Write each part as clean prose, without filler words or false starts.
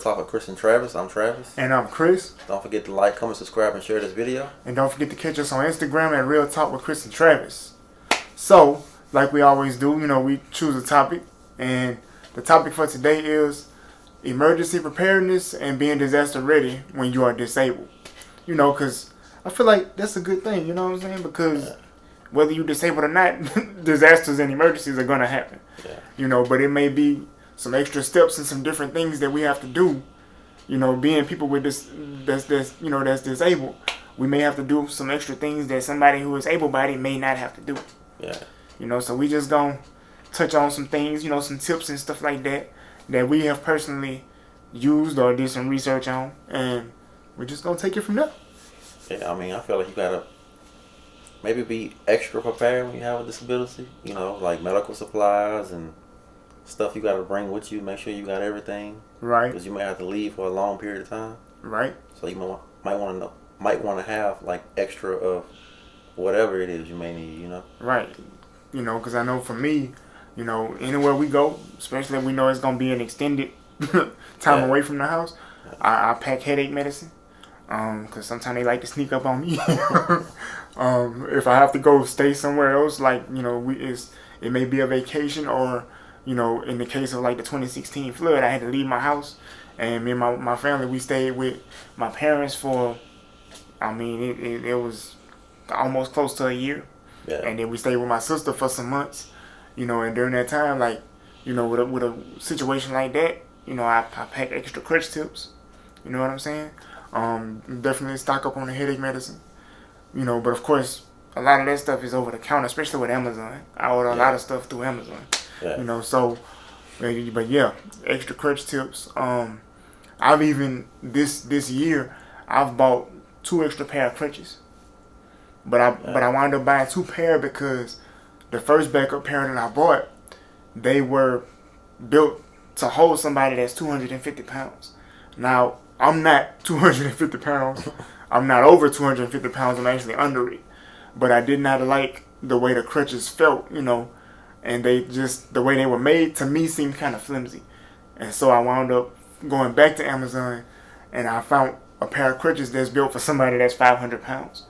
Talk with Chris and Travis. I'm Travis. And I'm Chris. Don't forget to like, comment, subscribe, and share this video. And don't forget to catch us on Instagram at Real Talk with Chris and Travis. So, like we always do, we choose a topic. And the topic for today is emergency preparedness and being disaster ready when you are disabled. Because I feel like that's a good thing, you know what I'm saying? Because whether you're disabled or not, disasters and emergencies are going to happen. Yeah. But it may be some extra steps and some different things that we have to do. Being people with that's disabled, we may have to do some extra things that somebody who is able-bodied may not have to do. Yeah. So we just gonna touch on some things, some tips and stuff like that we have personally used or did some research on, and we're just gonna take it from there. Yeah, I feel like you gotta maybe be extra prepared when you have a disability. Like medical supplies and stuff you gotta bring with you. Make sure you got everything. Right. Because you may have to leave for a long period of time. Right. So you might want to have like extra of whatever it is you may need. Right. Because I know for me, anywhere we go, especially if we know it's gonna be an extended time away from the house, I pack headache medicine. Because sometimes they like to sneak up on me. If I have to go stay somewhere else, like it may be a vacation, or in the case of like the 2016 flood, I had to leave my house, and me and my family, we stayed with my parents for, it was almost close to a year. Yeah. And then we stayed with my sister for some months, and during that time, like, with a situation like that, I pack extra crutch tips. You know what I'm saying? Definitely stock up on the headache medicine. But of course, a lot of that stuff is over the counter, especially with Amazon. I order a lot of stuff through Amazon. Yeah. So, but yeah, extra crutch tips. I've even this year I've bought 2 extra pair of crutches. But I wound up buying 2 pair because the first backup pair that I bought, they were built to hold somebody that's 250 pounds. Now, I'm not 250 pounds. I'm not over 250 pounds. I'm actually under it. But I did not like the way the crutches felt, and the way they were made to me seemed kind of flimsy. And so I wound up going back to Amazon, and I found a pair of crutches that's built for somebody that's 500 pounds.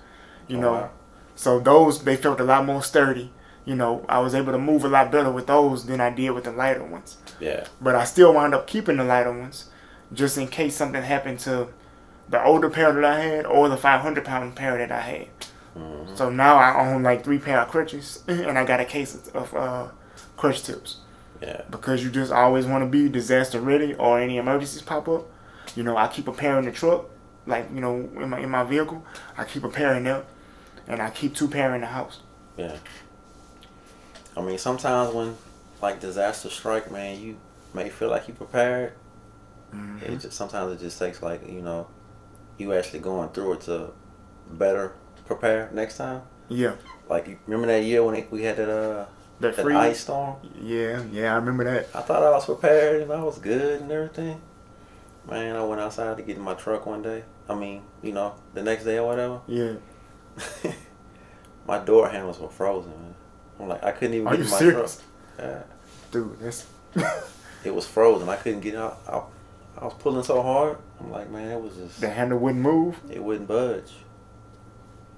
Wow. So those, they felt a lot more sturdy. I was able to move a lot better with those than I did with the lighter ones. Yeah. But I still wound up keeping the lighter ones just in case something happened to the older pair that I had or the 500-pound pair that I had. Mm-hmm. So now I own like 3 pair of crutches, and I got a case of crutch tips. Yeah. Because you just always want to be disaster ready, or any emergencies pop up. I keep a pair in the truck, like in my vehicle. I keep a pair in there, and I keep 2 pair in the house. Yeah. Sometimes when like disaster strike, man, you may feel like you prepared. Mm-hmm. Sometimes it just takes like you actually going through it to better prepare next time. Yeah. Like, you remember that year when we had that ice storm? Yeah, I remember that. I thought I was prepared and I was good and everything. Man, I went outside to get in my truck one day. The next day or whatever. Yeah. My door handles were frozen, man. I'm like, I couldn't even get in my serious? truck. Yeah. Dude, that's... It was frozen. I couldn't get out. I was pulling so hard. I'm like, man, it was just... The handle wouldn't move? It wouldn't budge.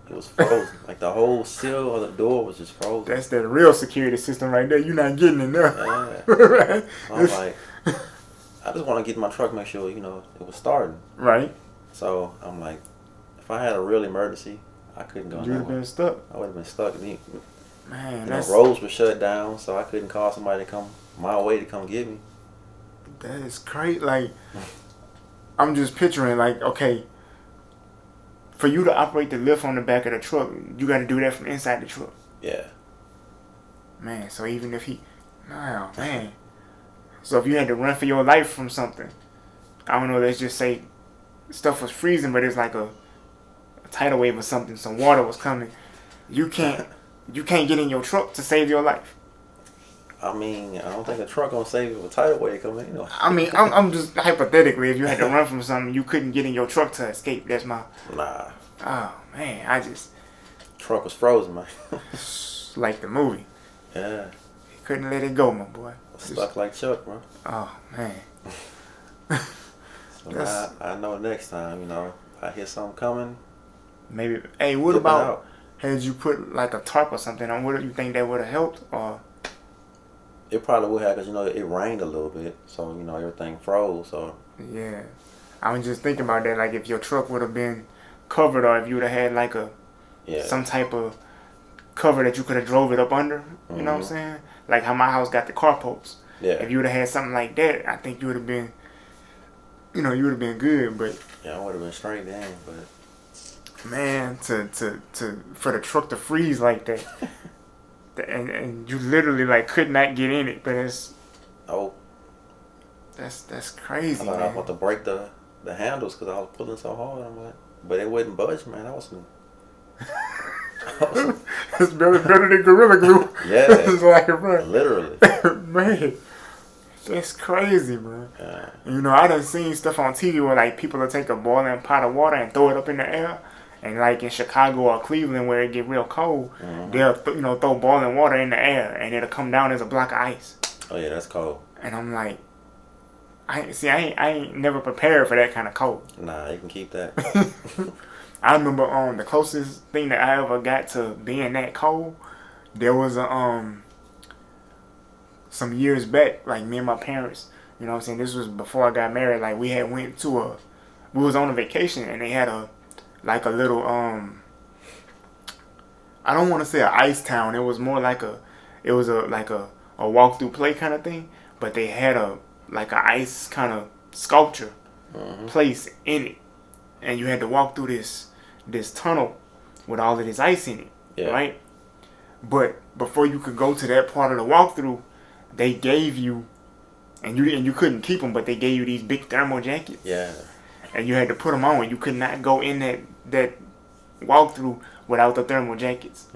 It was frozen. Like the whole seal of the door was just frozen. That's that real security system right there. You're not getting in there. Yeah. Right? I'm like, I just want to get in my truck, make sure, it was starting. Right. So I'm like, if I had a real emergency, I couldn't go nowhere. You'd have been stuck. I would have been stuck. Man, roads were shut down, so I couldn't call somebody to come my way to come get me. That is crazy. Like, I'm just picturing, like, okay, for you to operate the lift on the back of the truck, you got to do that from inside the truck. Yeah. Man, so even if oh, man. So if you had to run for your life from something, I don't know, let's just say stuff was freezing, but it's like a tidal wave or something, some water was coming, you can't get in your truck to save your life. I don't think a truck gonna save you with a tidal wave coming in. I'm just hypothetically, if you had to run from something, you couldn't get in your truck to escape. That's my... Nah. Oh, man, Truck was frozen, man. Like the movie. Yeah. Couldn't let it go, my boy. Stuck like Chuck, bro. Oh, man. So now I know next time, I hear something coming. Maybe. Hey, what Dip it about out. had you put like a tarp or something on? What do you think that would have helped? Or It probably would have, because it rained a little bit, so everything froze. So yeah, I was just thinking about that. Like if your truck would have been covered, or if you would have had like yeah, some type of cover that you could have drove it up under. You know what I'm hmm saying? Like how my house got the carports. yeah, If you would have had something like that, I think you would have been, you would have been good. But yeah, I would have been straight then. But man, to for the truck to freeze like that, and you literally like could not get in it. But oh, that's I crazy, thought I was man. about to break the handles because I was pulling so hard. I'm like, but it wouldn't budge, man. It's better than Gorilla Glue. Yeah, It's like, bro, literally. man, that's crazy, man. Yeah. I done seen stuff on TV where like people will take a boiling pot of water and throw it up in the air, and like in Chicago or Cleveland where it get real cold, they'll throw boiling water in the air and it'll come down as a block of ice. Oh yeah, that's cold. And I'm like, I ain't never prepared for that kind of cold. Nah, you can keep that. I remember the closest thing that I ever got to being that cold, there was some years back, like me and my parents, you know what I'm saying, this was before I got married, like we was on a vacation and they had a little I don't want to say an ice town, it was more like a walk through play kind of thing, but they had a ice kind of sculpture place in it, and you had to walk through this tunnel with all of this ice in it, Yeah. right? But before you could go to that part of the walkthrough, they gave you, and you couldn't keep them, but they gave you these big thermal jackets. Yeah. And you had to put them on. You could not go in that walkthrough without the thermal jackets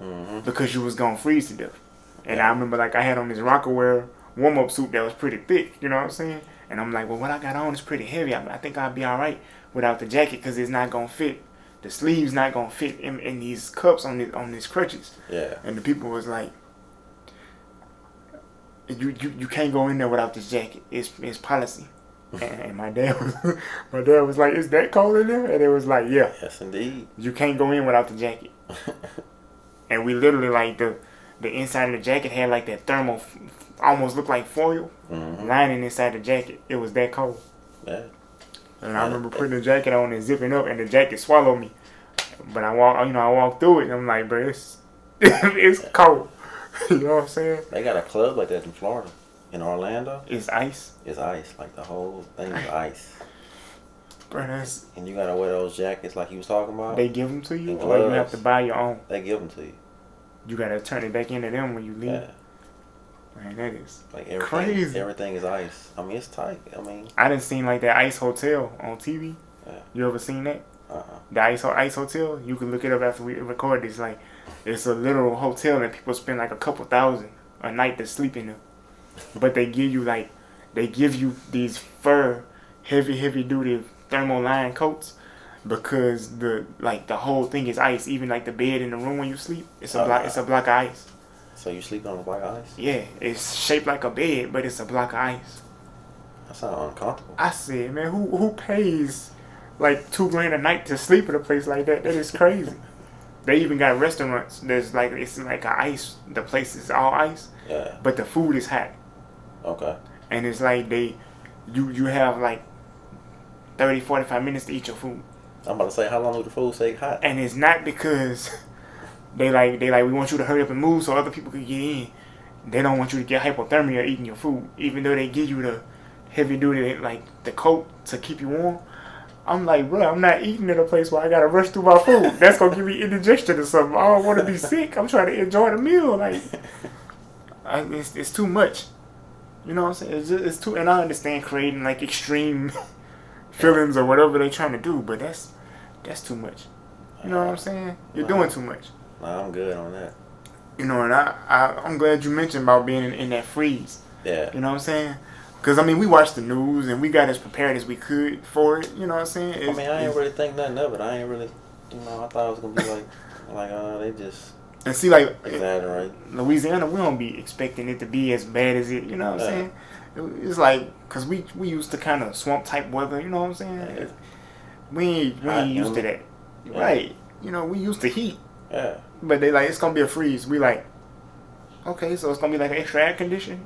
because you was gonna freeze to death. And I remember like I had on this Rockaware warm-up suit that was pretty thick. You know what I'm saying? And I'm like, well, what I got on is pretty heavy. I think I'll be all right without the jacket because it's not gonna fit. The sleeves not gonna fit in these cups on these crutches. Yeah. And the people was like, you can't go in there without this jacket. It's policy. And my dad was like, is that cold in there? And it was like, yeah. Yes, indeed. You can't go in without the jacket. And we literally like the inside of the jacket had like that thermal, almost looked like foil lining inside the jacket. It was that cold. Yeah. And I remember putting the jacket on and zipping up, and the jacket swallowed me. But I walked through it, and I'm like, bro, it's cold. You know what I'm saying? They got a club like that in Florida, in Orlando. It's ice. It's ice, like the whole thing is ice. Bro, And you gotta wear those jackets like he was talking about. they give them to you, And or you gloves. have to buy your own. They give them to you. You gotta turn it back into them when you leave. Yeah. Man, that is Like everything. crazy. Everything is ice. I mean, it's tight. I mean. I done seen like that Ice Hotel on TV. Yeah. You ever seen that? Uh-uh. The Ice Hotel. You can look it up after we record this. Like, it's a literal hotel and people spend like a couple $1,000 a night to sleep in them. But they give you these fur, heavy duty thermal line coats because the whole thing is ice. Even like the bed in the room when you sleep, it's a block of ice. So you sleep on a block of ice? Yeah, it's shaped like a bed, but it's a block of ice. That sounds uncomfortable. I said, man, who pays like $2,000 a night to sleep at a place like that? That is crazy. They even got restaurants. It's like a ice. The place is all ice. Yeah. But the food is hot. Okay. And it's like you have like 30-45 minutes to eat your food. I'm about to say, how long would the food stay hot? And it's not because they like we want you to hurry up and move so other people can get in. They don't want you to get hypothermia eating your food, even though they give you the heavy duty like the coat to keep you warm. I'm like, bro, I'm not eating at a place where I gotta rush through my food. That's gonna give me indigestion or something. I don't want to be sick. I'm trying to enjoy the meal. Like, it's too much. You know what I'm saying? It's too. And I understand creating like extreme feelings or whatever they're trying to do, but that's too much. You know what I'm saying? You're doing too much. Nah, I'm good on that. You know, and I'm glad you mentioned about being in that freeze. Yeah. You know what I'm saying? Because, I mean, we watched the news and we got as prepared as we could for it. You know what I'm saying? I ain't really think nothing of it. I ain't really, I thought it was going to be like they just And see, like Exaggerate. Louisiana, we don't be expecting it to be as bad as it. You know what I'm Yeah. saying? It's like because we used to kind of swamp type weather. You know what I'm saying? Yeah. We Hot, ain't used to humid. that, Yeah. right? You know, we used to heat, Yeah. but they like it's gonna be a freeze. We like, okay, so it's gonna be like an extra air condition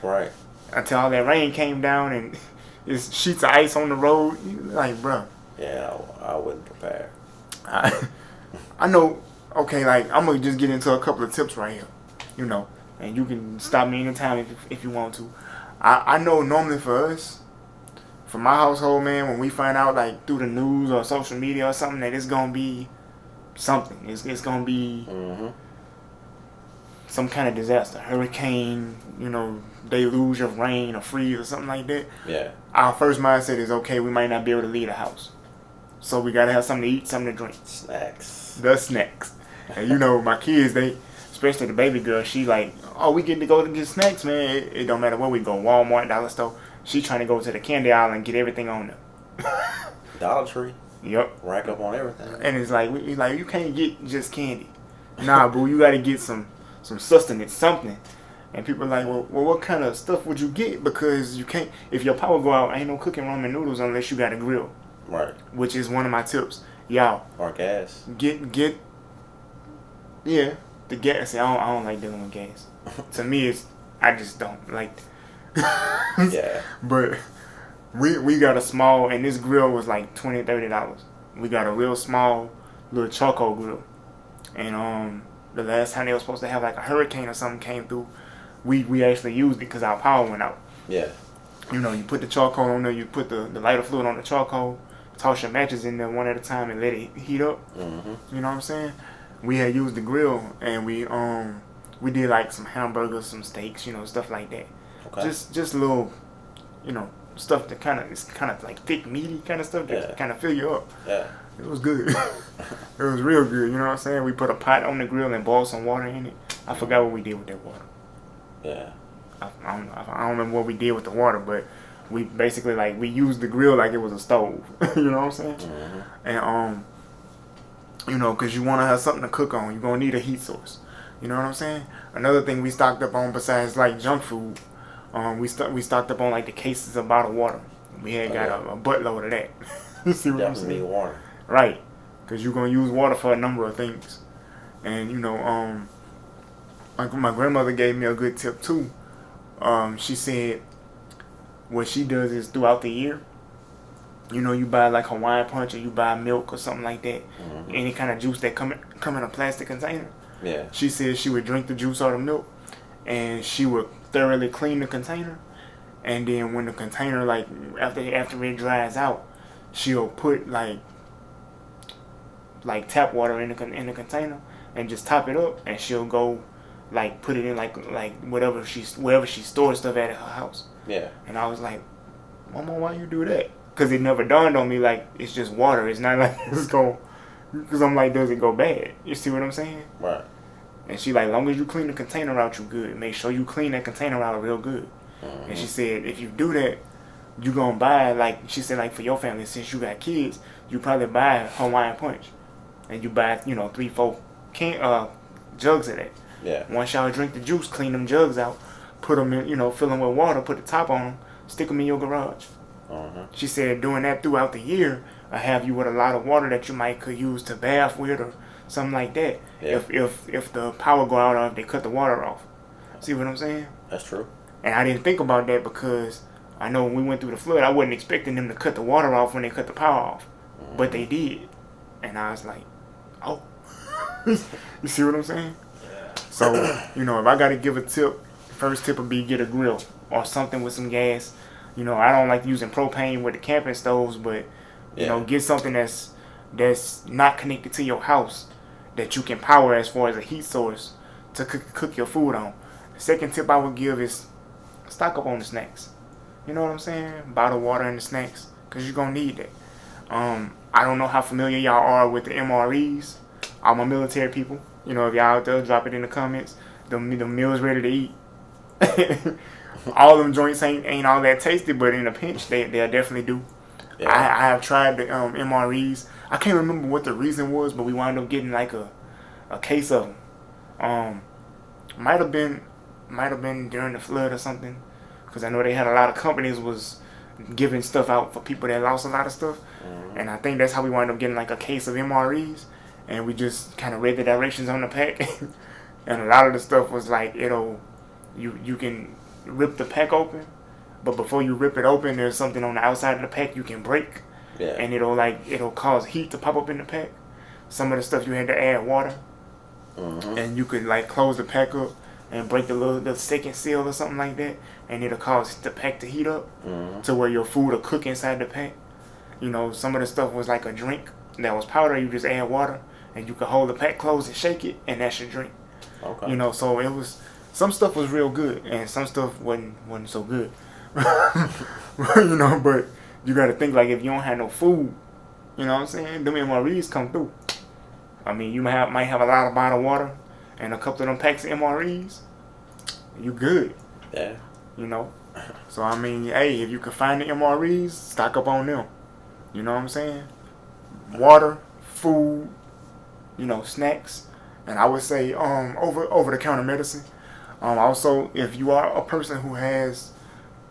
Right. until all that rain came down and it's sheets of ice on the road. You like, bruh, Yeah, I wasn't prepared. I know. Okay, like I'm gonna just get into a couple of tips right here, you know, and you can stop me anytime if you want to. I know normally for us, for my household, man, when we find out like through the news or social media or something that it's gonna be something, it's gonna be Mm-hmm. some kind of disaster, hurricane, you know, deluge of rain or freeze or something like that. Yeah. Our first mindset is okay, we might not be able to leave the house, so we gotta have something to eat, something to drink. Snacks. The snacks. And you know, my kids, they, especially the baby girl, she like, oh, we get to go to get snacks, man. It don't matter where we go, Walmart, Dollar Store. She trying to go to the candy aisle and get everything on there. Dollar Tree. Yep. Rack up on everything. And it's like, you can't get just candy. Nah, boo, you got to get some sustenance, something. And people are like, well, what kind of stuff would you get? Because you can't, if your power go out, ain't no cooking ramen noodles unless you got a grill. Right. Which is one of my tips. Y'all, Or gas. get yeah, the gas. I don't like dealing with gas. To me, I just don't like. Yeah. But we got a small, and this grill was like $20-$30. We got a real small little charcoal grill, and the last time they were supposed to have like a hurricane or something came through, we actually used it because our power went out. Yeah. You know, you put the charcoal on there, you put the lighter fluid on the charcoal, toss your matches in there one at a time and let it heat up. Mm-hmm. You know what I'm saying? We had used the grill and we did like some hamburgers, some steaks, you know, stuff like that. Okay. Just little, you know, stuff that it's kind of like thick, meaty kind of stuff that kind of fill you up. Yeah. It was good. It was real good. You know what I'm saying? We put a pot on the grill and boiled some water in it. I forgot what we did with that water. Yeah. I don't remember what we did with the water, but we basically like we used the grill like it was a stove. You know what I'm saying? Mm-hmm. And you know, because you want to have something to cook on, you're gonna need a heat source. You know what I'm saying? Another thing we stocked up on besides like junk food, we stocked up on like the cases of bottled water. We had got a buttload of that. You see what I'm Definitely saying? need water. Right, because you're gonna use water for a number of things, and you know, my grandmother gave me a good tip too. She said what she does is throughout the year, you know, you buy like Hawaiian Punch or you buy milk or something like that, Mm-hmm. any kind of juice that come in a plastic container. Yeah. She said she would drink the juice or the milk, and she would thoroughly clean the container, and then when the container like after it dries out, she'll put like tap water in the container and just top it up, and she'll go like put it in like wherever she stores stuff at her house. Yeah. And I was like, Mama, why you do that? Because it never dawned on me like it's just water. It's not like it's going. Because I'm like, does it go bad? You see what I'm saying? Right. And she like, long as you clean the container out, you good. Make sure you clean that container out real good. Mm-hmm. And she said, if you do that, you gonna buy like she said like for your family since you got kids, you probably buy Hawaiian Punch, and you buy 3-4 jugs of that. Yeah. Once y'all drink the juice, clean them jugs out, put them in, fill them with water, put the top on them, stick them in your garage. Mm-hmm. She said doing that throughout the year, I have you with a lot of water that you could use to bath with or something like that. Yeah. If the power go out or if they cut the water off. See what I'm saying? That's true. And I didn't think about that because I know when we went through the flood, I wasn't expecting them to cut the water off when they cut the power off. Mm-hmm. But they did. And I was like, oh. You see what I'm saying? Yeah. So, if I got to give a tip, first tip would be get a grill or something with some gas. I don't like using propane with the camping stoves, but, get something that's not connected to your house that you can power as far as a heat source to cook your food on. The second tip I would give is stock up on the snacks. You know what I'm saying? Bottle water and the snacks, because you're going to need that. I don't know how familiar y'all are with the MREs. All my military people, if y'all out there, drop it in the comments. The meals ready to eat. All them joints ain't all that tasty, but in a pinch, they'll definitely do. Yeah. I have tried the MREs. I can't remember what the reason was, but we wound up getting like a case of them. Um, might have been during the flood or something, because I know they had a lot of companies was giving stuff out for people that lost a lot of stuff, and I think that's how we wound up getting like a case of MREs, and we just kind of read the directions on the pack, and a lot of the stuff was like you can rip the pack open, but before you rip it open, there's something on the outside of the pack you can break, and it'll cause heat to pop up in the pack. Some of the stuff you had to add water, and you could like close the pack up and break the second seal or something like that, and it'll cause the pack to heat up to where your food will cook inside the pack. You know, some of the stuff was like a drink that was powder. You just add water, and you could hold the pack closed and shake it, and that's your drink. Okay. You know, so it was some stuff was real good, and some stuff wasn't so good. You know, but you got to think like if you don't have no food, you know what I'm saying? Them MREs come through. I mean, you might have a lot of bottled water and a couple of them packs of MREs. You good. Yeah. You know? So, I mean, hey, if you can find the MREs, stock up on them. You know what I'm saying? Water, food, you know, snacks. And I would say over the counter medicine. Also, if you are a person who has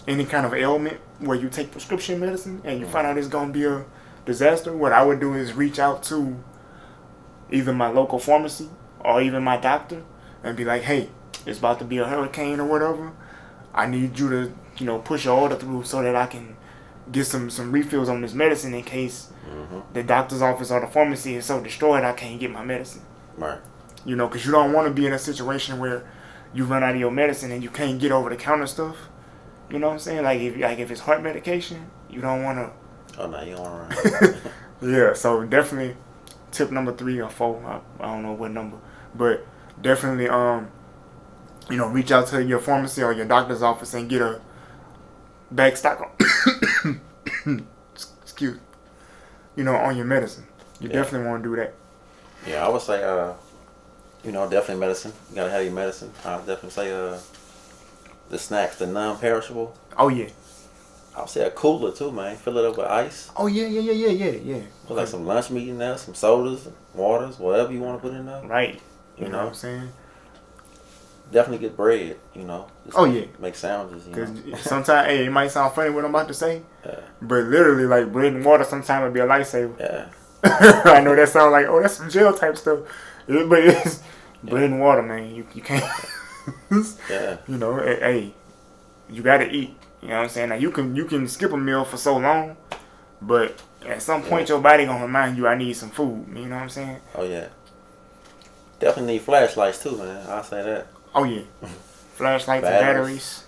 any kind of ailment where you take prescription medicine and you find out it's going to be a disaster, what I would do is reach out to either my local pharmacy or even my doctor and be like, hey, it's about to be a hurricane or whatever. I need you to, you know, push your order through so that I can get some refills on this medicine in case the doctor's office or the pharmacy is so destroyed I can't get my medicine. Right. You know, because you don't want to be in a situation where you run out of your medicine and you can't get over the counter stuff. You know what I'm saying? Like if it's heart medication, you don't want to. Oh no, you don't want to run. Yeah, so definitely tip number 3 or 4. I don't know what number, but definitely you know, reach out to your pharmacy or your doctor's office and get a back stock on excuse, you know, on your medicine. You definitely want to do that. Yeah, I would say you know, definitely medicine. You gotta have your medicine. I would definitely say the snacks, the non-perishable. Oh yeah. I would say a cooler too, man. Fill it up with ice. Oh yeah. Put like some lunch meat in there, some sodas, waters, whatever you want to put in there. Right. You know what I'm saying? Definitely get bread, you know. Just make sandwiches, you know. Because sometimes, hey, it might sound funny what I'm about to say, but literally, like, bread and water sometimes would be a lifesaver. Yeah. I know that sounds like, oh, that's some jail type stuff. But it's bread and water, man. You can't. You know, hey, you got to eat. You know what I'm saying? Now, you can skip a meal for so long, but at some point, your body going to remind you, I need some food. You know what I'm saying? Oh, yeah. Definitely need flashlights, too, man. I'll say that. Oh, yeah. Flashlights and batteries.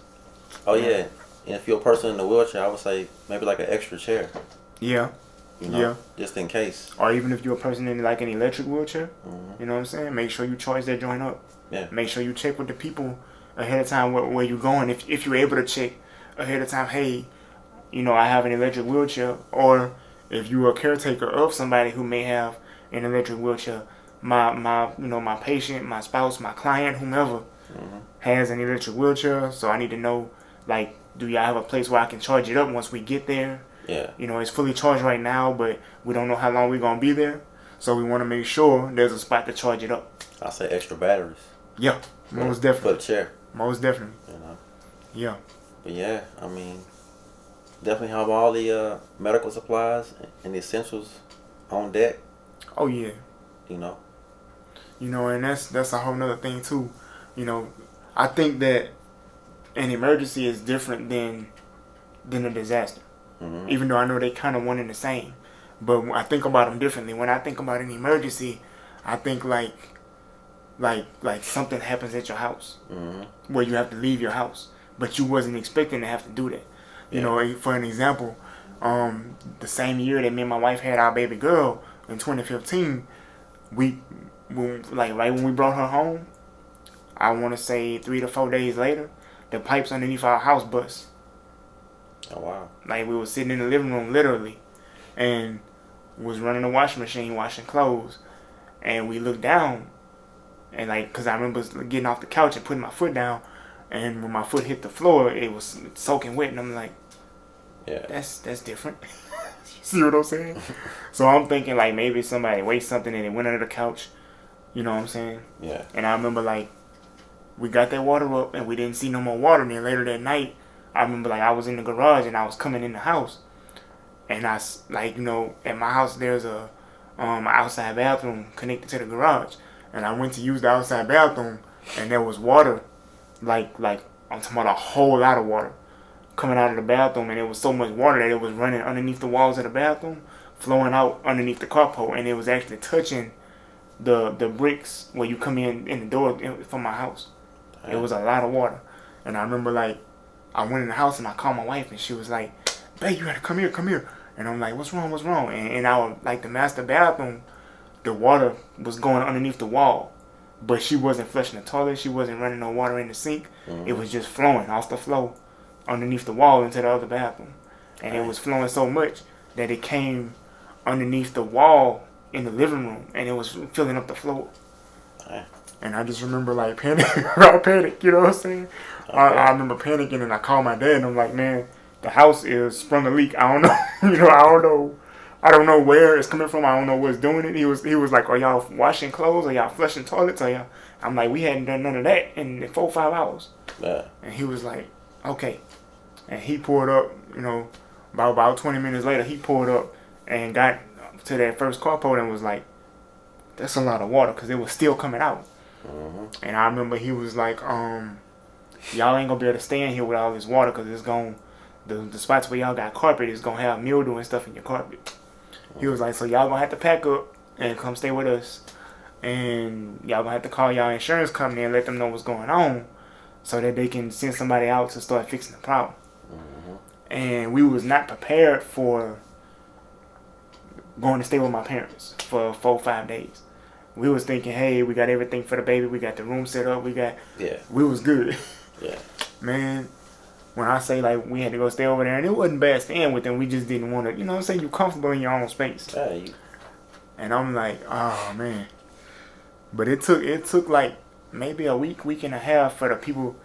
Oh, yeah. And if you're a person in a wheelchair, I would say maybe like an extra chair. Yeah. You know, just in case. Or even if you're a person in like an electric wheelchair, you know what I'm saying? Make sure you charge that joint up. Yeah. Make sure you check with the people ahead of time where you're going. If you're able to check ahead of time, hey, you know, I have an electric wheelchair. Or if you're a caretaker of somebody who may have an electric wheelchair, my patient, my spouse, my client, whomever has an electric wheelchair. So I need to know, like, do y'all have a place where I can charge it up once we get there? Yeah. You know, it's fully charged right now, but we don't know how long we're going to be there. So we want to make sure there's a spot to charge it up. I say extra batteries. Yeah, most definitely. For the chair. Most definitely. You know. Yeah. But yeah, I mean, definitely have all the medical supplies and the essentials on deck. Oh, yeah. You know. You know, and that's a whole nother thing, too. You know, I think that an emergency is different than a disaster. Even though I know they kind of one and the same. But I think about them differently. When I think about an emergency, I think like something happens at your house where you have to leave your house, but you wasn't expecting to have to do that. You know, for an example, the same year that me and my wife had our baby girl in 2015, right when we brought her home, I want to say 3 to 4 days later, the pipes underneath our house bust. Oh, wow. Like, we were sitting in the living room, literally, and was running the washing machine, washing clothes, and we looked down, and, like, because I remember getting off the couch and putting my foot down, and when my foot hit the floor, it was soaking wet, and I'm like, yeah, that's different. See what I'm saying? So I'm thinking, like, maybe somebody weighed something and it went under the couch, You know what I'm saying? Yeah. And I remember like we got that water up and we didn't see no more water. And then later that night, I remember like I was in the garage and I was coming in the house, and like at my house there's a outside bathroom connected to the garage, and I went to use the outside bathroom and there was water, like I'm talking about a whole lot of water coming out of the bathroom, and it was so much water that it was running underneath the walls of the bathroom, flowing out underneath the carport, and it was actually touching the bricks where you come in the door from my house. It was a lot of water. And I remember like I went in the house and I called my wife and she was like, "Babe, you gotta come here." And I'm like, what's wrong? And our like the master bathroom, the water was going underneath the wall. But she wasn't flushing the toilet, she wasn't running no water in the sink. It was just flowing off the floor underneath the wall into the other bathroom. And it was flowing so much that it came underneath the wall in the living room and it was filling up the floor. And I just remember like panic, you know what I'm saying? I remember panicking and I called my dad and I'm like, man, the house is sprung a leak. I don't know, I don't know where it's coming from. I don't know what's doing it. He was like, are y'all washing clothes? Are y'all flushing toilets? Are y'all? I'm like, we hadn't done none of that in 4 or 5 hours. Yeah. And he was like, okay. And he pulled up, about 20 minutes later, he pulled up and got to that first carport and was like, that's a lot of water because it was still coming out. And I remember he was like, y'all ain't gonna be able to stay in here with all this water because it's going the spots where y'all got carpet is gonna have mildew and stuff in your carpet. He was like, so y'all gonna have to pack up and come stay with us, and y'all gonna have to call y'all insurance company and let them know what's going on so that they can send somebody out to start fixing the problem. And we was not prepared for going to stay with my parents for 4 or 5 days. We was thinking, hey, we got everything for the baby. We got the room set up. We was good. Yeah. Man, when I say like we had to go stay over there, and it wasn't bad staying with them. We just didn't want to, you know what I'm saying? You're comfortable in your own space. Yeah. And I'm like, oh man. But it took like maybe a week and a half for the people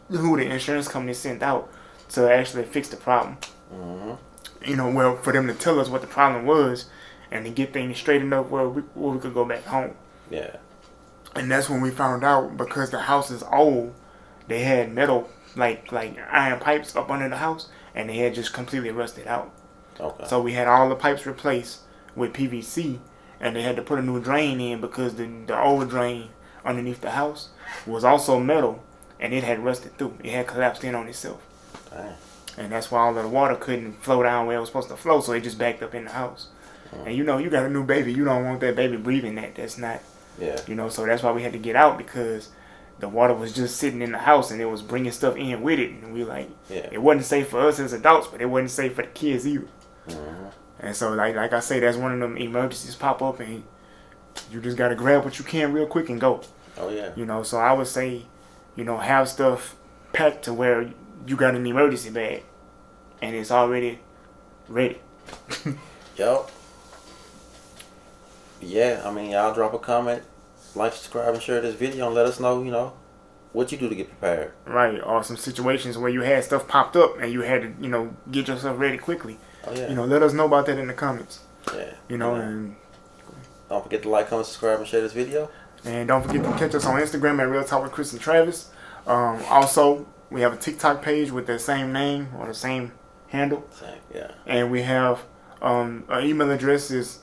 who the insurance company sent out to actually fix the problem. Well, for them to tell us what the problem was and to get things straightened up where we could go back home. Yeah. And that's when we found out, because the house is old, they had metal, like iron pipes up under the house, and they had just completely rusted out. Okay. So we had all the pipes replaced with PVC, and they had to put a new drain in because the old drain underneath the house was also metal, and it had rusted through. It had collapsed in on itself. Dang. And that's why all of the water couldn't flow down where it was supposed to flow, so it just backed up in the house. And you got a new baby. You don't want that baby breathing that. That's not, so that's why we had to get out, because the water was just sitting in the house and it was bringing stuff in with it. And we it wasn't safe for us as adults, but it wasn't safe for the kids either. And so like I say, that's one of them emergencies pop up and you just got to grab what you can real quick and go. Oh, yeah. So I would say, have stuff packed to where you got an emergency bag and it's already ready. Yup. Yeah, I mean, y'all drop a comment, like, subscribe, and share this video, and let us know, what you do to get prepared. Right, or some situations where you had stuff popped up and you had to, get yourself ready quickly. Oh, yeah. Let us know about that in the comments. Yeah. And don't forget to like, comment, subscribe, and share this video. And don't forget to catch us on Instagram at Real Talk with Chris and Travis. Also, we have a TikTok page with the same name or the same handle. Yeah. And we have our email address is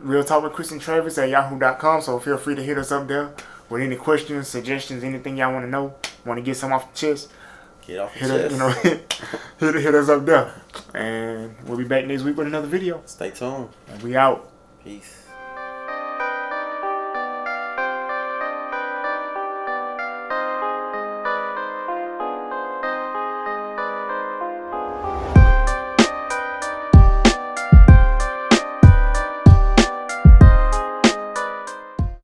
realtalkwithchrisandtravis@yahoo.com. So feel free to hit us up there with any questions, suggestions, anything y'all want to know. Want to get some off the chest? Get off the chest. Hit us up there. And we'll be back next week with another video. Stay tuned. And we out. Peace.